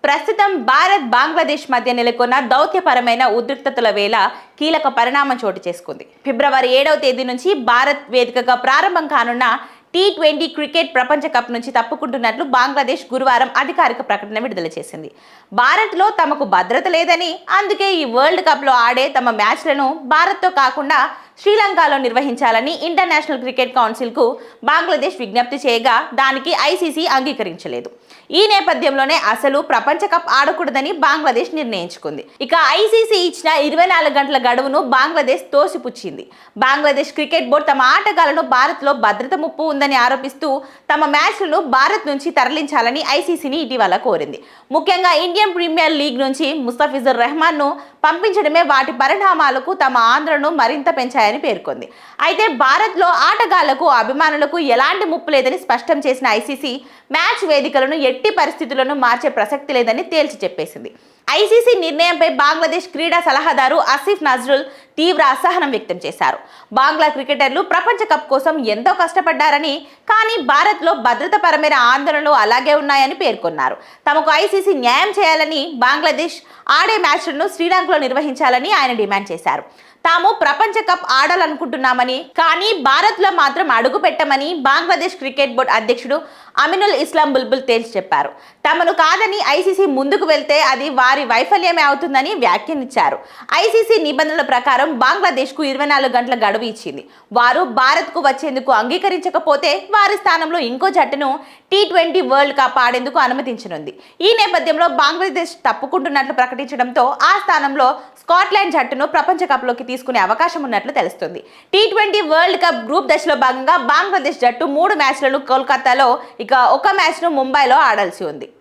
ప్రస్తుతం భారత్ బంగ్లాదేశ్ మధ్య నెలకొన్న దౌత్యపరమైన ఉద్రిక్తతల వేళ కీలక పరిణామం చోటు చేసుకుంది. ఫిబ్రవరి 7వ తేదీ నుంచి భారత్ వేదికగా ప్రారంభం కానున్న T20 క్రికెట్ ప్రపంచ కప్ నుంచి తప్పుకుంటున్నట్లు బంగ్లాదేశ్ గురువారం అధికారిక ప్రకటన విడుదల చేసింది. భారత్లో తమకు భద్రత లేదని, అందుకే ఈ వరల్డ్ కప్లో ఆడే తమ మ్యాచ్లను భారత్తో కాకుండా శ్రీలంకలో నిర్వహించాలని ఇంటర్నేషనల్ క్రికెట్ కౌన్సిల్కు బంగ్లాదేశ్ విజ్ఞప్తి చేయగా దానికి ఐసీసీ అంగీకరించలేదు. ఈ నేపథ్యంలోనే అసలు ప్రపంచ కప్ ఆడకూడదని బంగ్లాదేశ్ నిర్ణయించుకుంది. ఇక ఐసీసీ ఇచ్చిన 24 గంటల గడువును బంగ్లాదేశ్ తోసిపుచ్చింది. బంగ్లాదేశ్ క్రికెట్ బోర్డు తమ ఆటగాళ్లను భారత్లో భద్రత ముప్పు ఉందని ఆరోపిస్తూ తమ మ్యాచ్లను భారత్ నుంచి తరలించాలని ఐసీసీని ఇటీవల కోరింది. ముఖ్యంగా ఇండియన్ ప్రీమియర్ లీగ్ నుంచి ముస్తఫిజుర్ రెహమాన్ను పంపించడమే వాటి పరిణామాలకు తమ ఆందోళనను మరింత పెంచాయని పేర్కొంది. అయితే భారత్లో ఆటగాళ్లకు, అభిమానులకు ఎలాంటి ముప్పు లేదని స్పష్టం చేసిన ఐసీసీ మ్యాచ్ వేదికలను ఎట్టి పరిస్థితులను మార్చే ప్రసక్తి లేదని తేల్చి చెప్పేసింది. ఐసీసీ నిర్ణయంపై బంగ్లాదేశ్ క్రీడా సలహాదారు ఆసిఫ్ నజ్రుల్ తీవ్ర అసహనం వ్యక్తం చేశారు. బంగ్లా క్రికెటర్లు ప్రపంచ కప్ కోసం ఎంతో కష్టపడ్డారని, కానీ భారత్లో భద్రతాపరమైన ఆందోళనలు అలాగే ఉన్నాయని పేర్కొన్నారు. తమకు ఐసీసీ న్యాయం చేయాలని, బంగ్లాదేశ్ ఆడే మ్యాచ్లను శ్రీలంకలో నిర్వహించాలని ఆయన డిమాండ్ చేశారు. తాము ప్రపంచ కప్ ఆడాలనుకుంటున్నామని, కానీ భారత్లో మాత్రం అడుగు పెట్టమని బంగ్లాదేశ్ క్రికెట్ బోర్డు అధ్యక్షుడు అమినుల్ ఇస్లాం బుల్బుల్ తేల్చి చెప్పారు. తమను కాదని ఐసీసీ ముందుకు వెళ్తే అది వారి వైఫల్యమే అవుతుందని వ్యాఖ్యానించారు. ఐసీసీ నిబంధనల ప్రకారం బంగ్లాదేశ్కు 24 గంటల గడువు ఇచ్చింది. వారు భారత్కు వచ్చేందుకు అంగీకరించకపోతే వారి స్థానంలో ఇంకో జట్టును T20 వరల్డ్ కప్ ఆడేందుకు అనుమతించనుంది. ఈ నేపథ్యంలో బంగ్లాదేశ్ తప్పుకుంటున్నట్లు ప్రకటించడంతో ఆ స్థానంలో స్కాట్లాండ్ జట్టును ప్రపంచ కప్లోకి తీసుకునే అవకాశం ఉన్నట్లు తెలుస్తుంది. T20 వరల్డ్ కప్ గ్రూప్ దశలో భాగంగా బంగ్లాదేశ్ జట్టు 3 మ్యాచ్లను కోల్కతాలో, ఇక ఒక మ్యాచ్ను ముంబైలో ఆడాల్సి ఉంది.